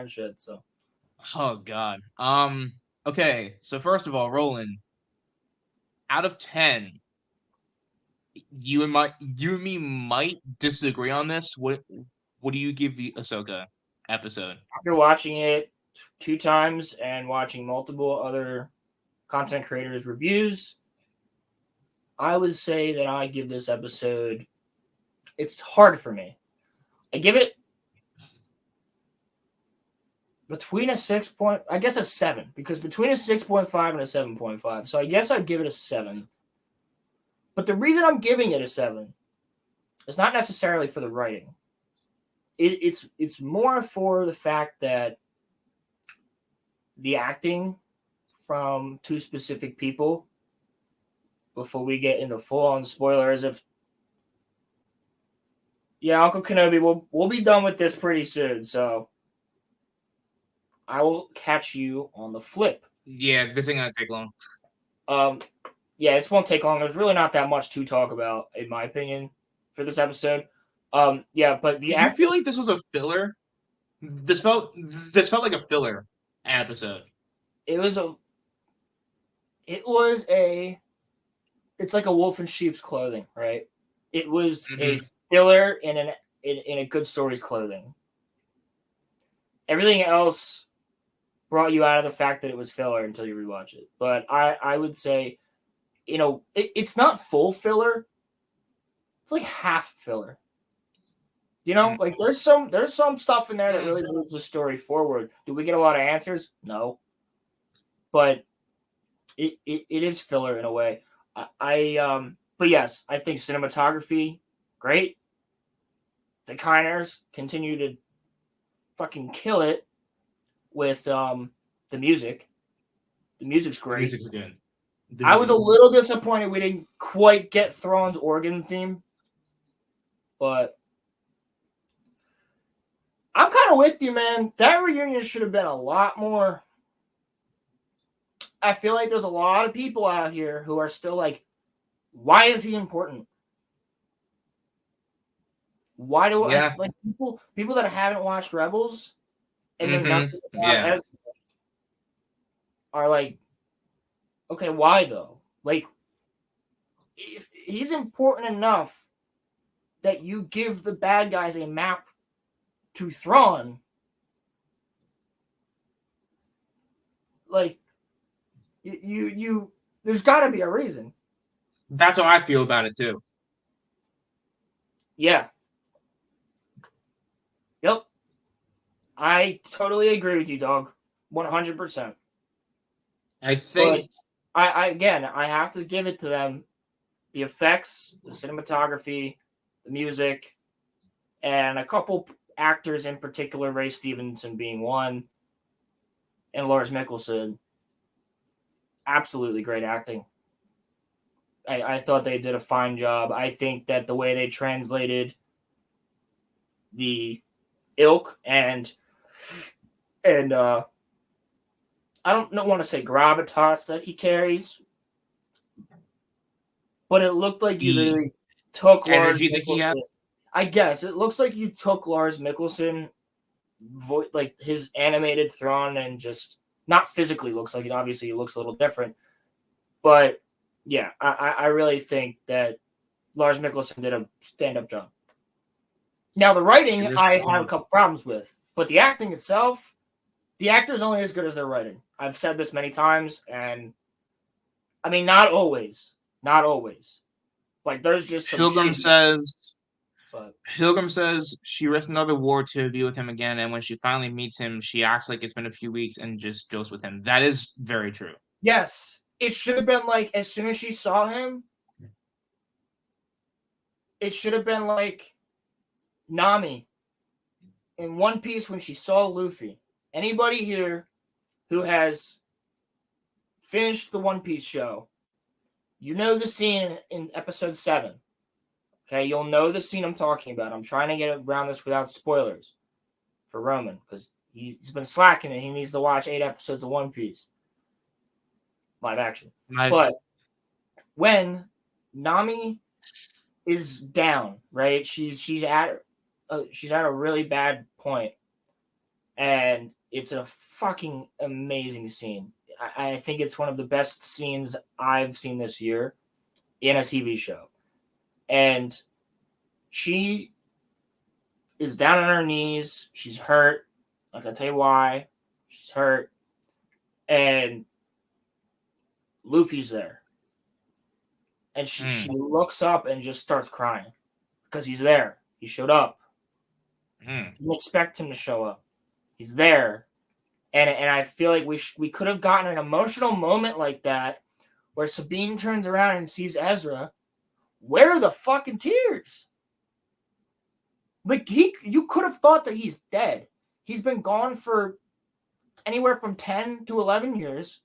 and shit. So Oh God. Okay. So first of all, Roland, out of 10, you and me might disagree on this. What do you give the Ahsoka episode? after watching it two times and watching multiple other content creators' reviews, I would say that I give this episode. It's hard for me. I give it between a 6 point, I guess a 7, because between a 6.5 and a 7.5. So I guess I'd give it a 7. But the reason I'm giving it a 7 is not necessarily for the writing. It's more for the fact that the acting from two specific people. Before we get into full on spoilers, if yeah, Uncle Kenobi, we'll be done with this pretty soon. So I will catch you on the flip. Yeah, this ain't gonna take long. Um, yeah, this won't take long. There's really not that much to talk about, in my opinion, for this episode. Yeah, but the Did you feel acting, like this was a filler? This felt like a filler episode. it was a, it was a, it's like a wolf in sheep's clothing, right? It was a Hmm. filler in a good story's clothing. Everything else brought you out of the fact that it was filler until you rewatch it. But I would say, it's not full filler. It's like half filler. Like there's some stuff in there that really moves the story forward. Do we get a lot of answers? No, but it is filler in a way. But yes, I think cinematography great. The Kiners continue to fucking kill it with the music. The music's The great. music's good. The I was music a is good. little disappointed we didn't quite get Thrawn's organ theme, but I'm kind of with you, man. That reunion should have been a lot more. I feel like there's a lot of people out here who are still like, why is he important? Why do I Yeah. like people that haven't watched Rebels and know Hmm. nothing about Yeah. Ezra are like, okay, why though? Like, if he's important enough that you give the bad guys a map to Thrawn, like you there's got to be a reason. That's how I feel about it too. Yeah. Yep. I totally agree with you, dog. 100%. I But think I have to give it to them. The effects, the cinematography, the music, and a couple actors in particular, Ray Stevenson being one, and Lars Mikkelsen, absolutely great acting. I thought they did a fine job. I think that the way they translated the ilk and I don't want to say gravitas that he carries, but it looked like you the literally took Lars energy that he had. Mikkelsen. I guess it looks like you took Lars Mikkelsen, like his animated Thrawn, and just not physically looks like it. Obviously, he looks a little different, but yeah, I really think that Lars Mikkelsen did a stand up job. Now the She writing I have a responded. couple problems with, but the acting itself, the actor's only as good as their writing. I've said this many times, and I mean, not always, not always. Like there's just some Pilgrim shitty, says but Pilgrim says she risked another war to be with him again, and when she finally meets him, she acts like it's been a few weeks and just goes with him. That is very true. yes, it should have been like as soon as she saw him, it should have been like Nami in One Piece when she saw Luffy. Anybody here who has finished the One Piece show, you know the scene in episode 7. Okay, you'll know the scene I'm talking about. I'm trying to get around this without spoilers for Roman because he's been slacking and he needs to watch 8 episodes of One Piece live action. I But when Nami is down, right? She's at a really bad point, and it's a fucking amazing scene. I think it's one of the best scenes I've seen this year in a TV show. And she is down on her knees. She's hurt. I can tell you why. She's hurt. And Luffy's there. And she looks up and just starts crying because he's there. He showed up. You didn't expect him to show up. He's there. And I feel like we could have gotten an emotional moment like that where Sabine turns around and sees Ezra. Where are the fucking tears? Like, you could have thought that he's dead. He's been gone for anywhere from 10 to 11 years.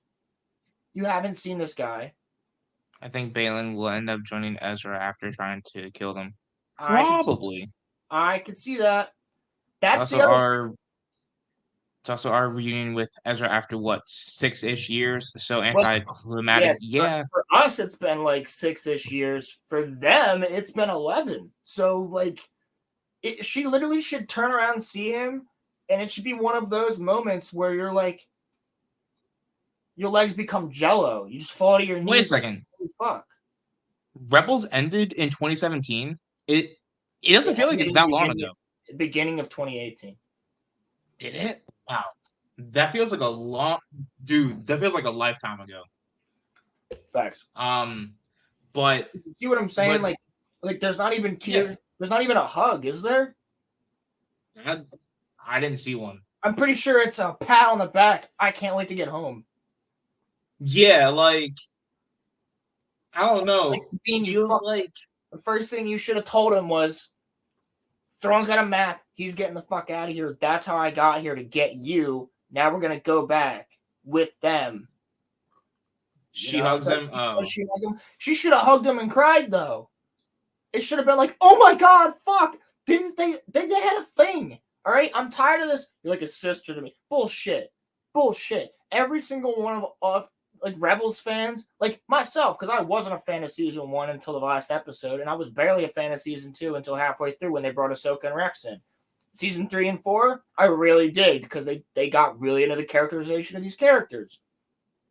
You haven't seen this guy. I think Balin will end up joining Ezra after trying to kill them. I Probably. could see that. That's Also, the other. it's also our reunion with Ezra after what, 6-ish years? So anticlimactic. Yes, Yeah. for us, it's been like 6-ish years. For them, it's been 11. So, like, she literally should turn around and see him, and it should be one of those moments where you're like, your legs become jello. You just fall to your knees. Wait a second. Like, fuck. Rebels ended in 2017. It doesn't feel like it's that long ago. Beginning of 2018. Did it? Wow. That feels like a long, dude. That feels like a lifetime ago. Facts. But you see what I'm saying? Like there's not even tears. Yeah. There's not even a hug, is there? I didn't see one. I'm pretty sure it's a pat on the back. I can't wait to get home. Yeah, like, I don't know. Like, the first thing you should have told him was, Thrawn's got a map. He's getting the fuck out of here. That's how I got here, to get you. Now we're gonna go back with them. She hugs him. She should have hugged him and cried, though. It should have been like, oh my god, fuck. Didn't they had a thing. All right, I'm tired of this. You're like a sister to me. Bullshit. Every single one of like Rebels fans, like myself, because I wasn't a fan of season 1 until the last episode, and I was barely a fan of season 2 until halfway through when they brought Ahsoka and Rex in. Season 3 and 4, I really did, because they got really into the characterization of these characters.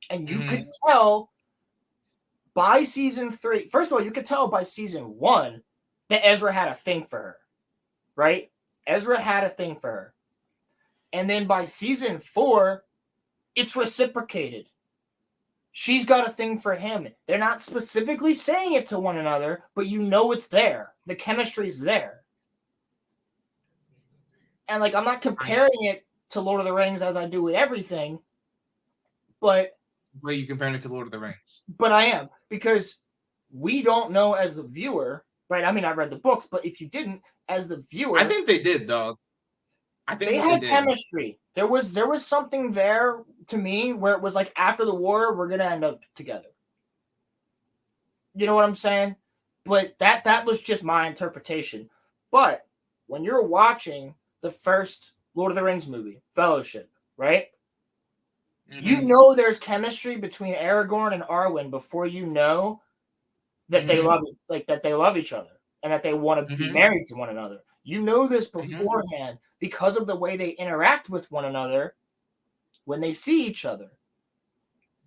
And you could tell by season 3, first of all, you could tell by season 1 that Ezra had a thing for her, right? Ezra had a thing for her. And then by season 4, it's reciprocated. She's got a thing for him. They're not specifically saying it to one another, but you know it's there. The chemistry's there. And, like, I'm not comparing it to Lord of the Rings as I do with everything, but... Wait, you comparing it to Lord of the Rings? But I am, because we don't know as the viewer, right? I mean, I read the books, but if you didn't, as the viewer... I think they did, dog. I think they had chemistry. There was something there to me where it was like, after the war, we're gonna end up together. You know what I'm saying? But that was just my interpretation. But when you're watching the first Lord of the Rings movie, Fellowship, right? Mm-hmm. You know there's chemistry between Aragorn and Arwen before you know that they love each other and that they want to be married to one another. You know this beforehand because of the way they interact with one another when they see each other.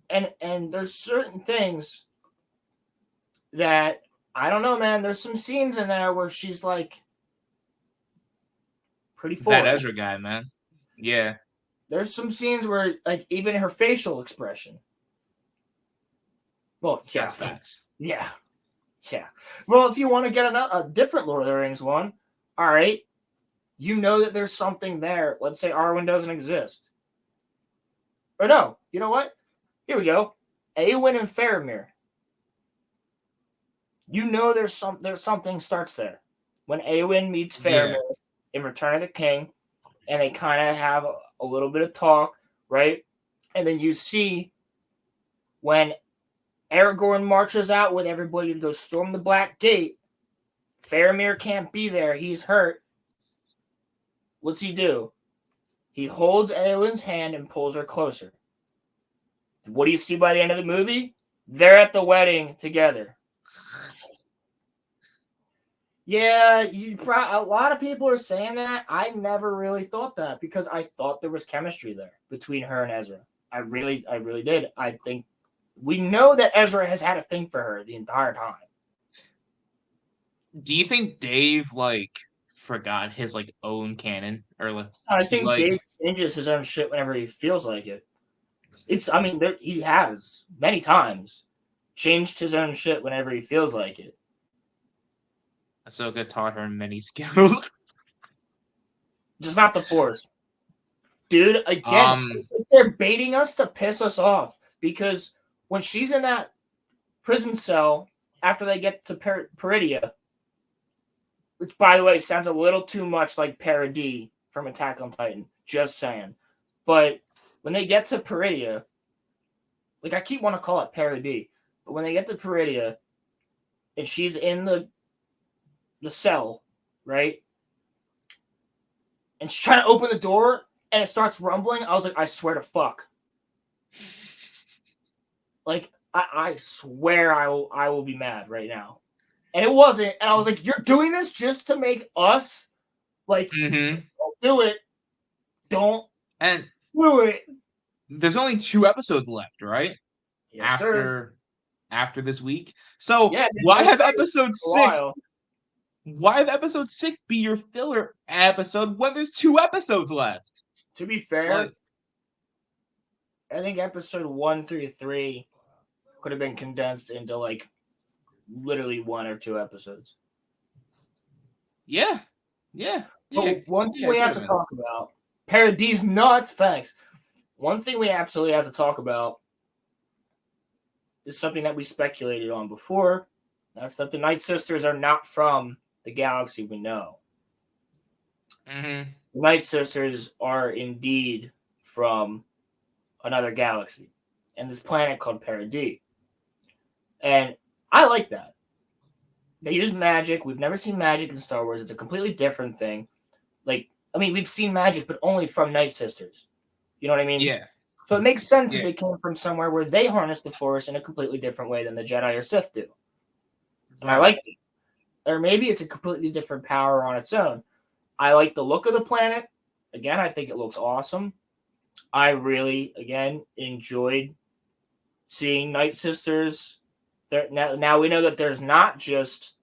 And there's certain things that, I don't know, man, there's some scenes in there where she's like pretty full. That Ezra guy, man. Yeah. There's some scenes where, like, even her facial expression. Well, yeah. That's facts. Yeah. Well, if you want to get a different Lord of the Rings one, all right, you know that there's something there. Let's say Arwen doesn't exist. Or no, you know what? Here we go. Eowyn and Faramir. You know there's something starts there. When Eowyn meets Faramir in Return of the King, and they kind of have a little bit of talk, right? And then you see when Aragorn marches out with everybody to go storm the Black Gate, Faramir can't be there. He's hurt. What's he do? He holds Eowyn's hand and pulls her closer. What do you see by the end of the movie? They're at the wedding together. Yeah, a lot of people are saying that. I never really thought that because I thought there was chemistry there between her and Ezra. I really did. I think we know that Ezra has had a thing for her the entire time. Do you think Dave forgot his own canon, or I he think Dave changes his own shit whenever he feels like it. I mean, he has many times changed his own shit whenever he feels like it. Ahsoka taught her many skills? Just not the Force. Dude, again, Um, they're baiting us to piss us off because when she's in that prison cell after they get to Peridia, which, by the way, sounds a little too much like Paradis from Attack on Titan, just saying. But when they get to Peridia, like I keep wanting to call it Paradis, but when they get to Peridia and she's in the cell, right? And she's trying to open the door and it starts rumbling. I was like, I swear to fuck. Like, I swear I will be mad right now. And it wasn't. And I was like, you're doing this just to make us like mhm. don't do it. Don't And do it. there's only 2 episodes left, right? Yes, sir. After this week. So Yeah, why we'll have start episode for a 6 while. why have episode 6 be your filler episode when there's 2 episodes left? To be fair, Like, I think episode 1 through 3 could have been condensed into like literally 1 or 2 episodes. yeah. Yeah. But one thing Yeah, we it have could to have been. talk about, Paradis nuts facts. One thing we absolutely have to talk about is something that we speculated on before. That's that the Night Sisters are not from the galaxy we know. Mhm. The Night Sisters are indeed from another galaxy and this planet called Paradis. And I like that. They use magic. We've never seen magic in Star Wars. It's a completely different thing. Like, I mean, we've seen magic, but only from Night Sisters. You know what I mean? Yeah. So it makes sense that Yeah. they came from somewhere where they harness the Force in a completely different way than the Jedi or Sith do. And I Right. like it. Or maybe it's a completely different power on its own. I like the look of the planet. Again, I think it looks awesome. I really, again, enjoyed seeing Night Sisters. Now we know that there's not just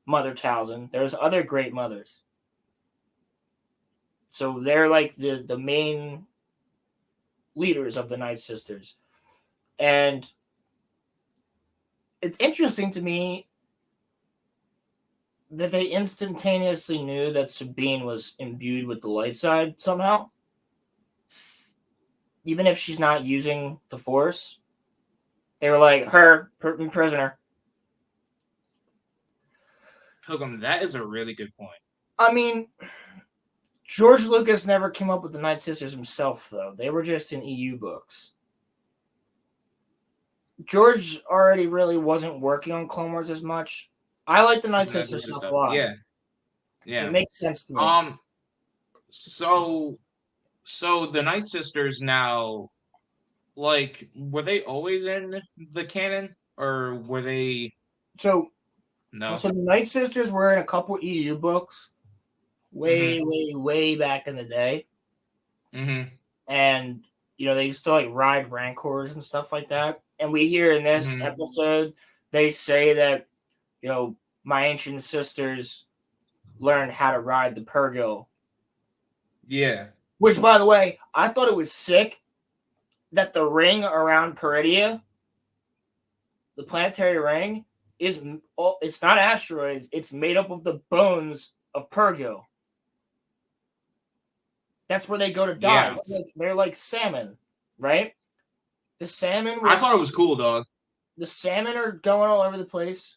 Mother Talzin. There's other great mothers. So they're like the main leaders of the Night Sisters. And it's interesting to me that they instantaneously knew that Sabine was imbued with the light side somehow. Even if she's not using the Force. They were like, her prisoner. Pilgrim, that is a really good point. I mean, George Lucas never came up with the Night Sisters himself, though. They were just in EU books. George already really wasn't working on Clone Wars as much. I like the Night Sisters stuff a lot. Yeah. It Yeah. makes sense to me. So the Night Sisters now, were they always in the canon, or were they? So No. the Night Sisters were in a couple EU books way back in the day. Mm-hmm. And, they used to like ride Rancors and stuff like that. And we hear in this episode, they say that, my ancient sisters learned how to ride the Purrgil. Yeah. Which, by the way, I thought it was sick that the ring around Peridia, the planetary ring, it's not asteroids. It's made up of the bones of Purrgil. That's where they go to die. Yeah. They're like salmon, right? The salmon. I thought it was cool, dog. The salmon are going all over the place.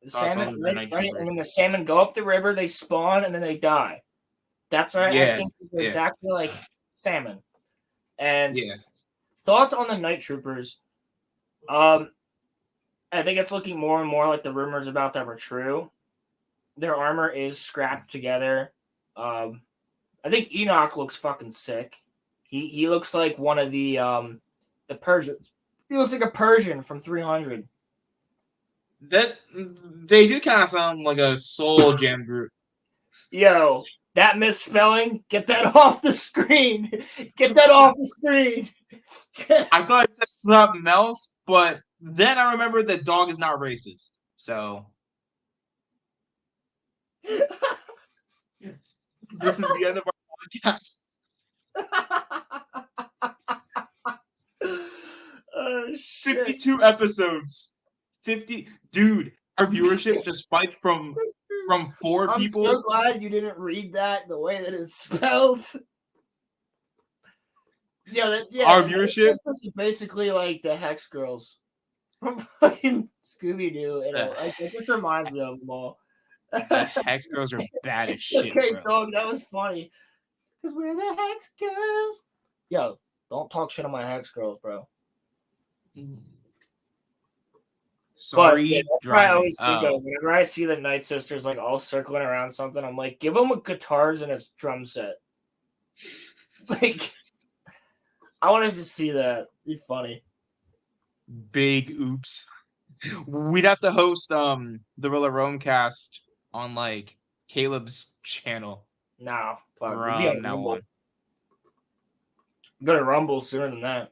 The Thoughts salmon, on the right? Night And Troopers? then the salmon go up the river, they spawn, and then they die. That's right. I think they're exactly like salmon. And thoughts on the Night Troopers? I think it's looking more and more like the rumors about them are true. Their armor is scrapped together. I think Enoch looks fucking sick. He looks like one of the Persians. He looks like a Persian from 300. That they do kind of sound like a soul jam group. Yo, that misspelling, get that off the screen. Get that off the screen. I thought it said something else, but then I remembered that dog is not racist. So this is the end of our podcast. Oh, shit. 52 episodes. 50, dude. Our viewership just spiked from 4 I'm people. so glad you didn't read that the way that it's spelled. Yeah, Our viewership. This is basically like the Hex Girls from fucking Scooby Doo. It just reminds me of them all. The Hex Girls are bad as It's shit, okay, bro. dog. That was funny. Because we're the Hex Girls. Yo, don't talk shit on my Hex Girls, bro. Sorry, yeah, that's what I driving. always think of. Whenever I see the Night Sisters like all circling around something, I'm like, give them a guitars and a drum set. Like, I want to just see that. It'd be funny. Big oops. We'd have to host the RoloRome cast on like Caleb's channel. Nah, fuck. We'd be From on now Rumble. on. Go to Rumble sooner than that.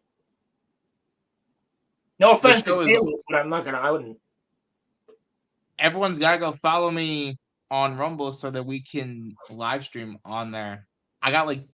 No offense to Caleb, but I'm not gonna. I wouldn't. Everyone's gotta go follow me on Rumble so that we can live stream on there. I got like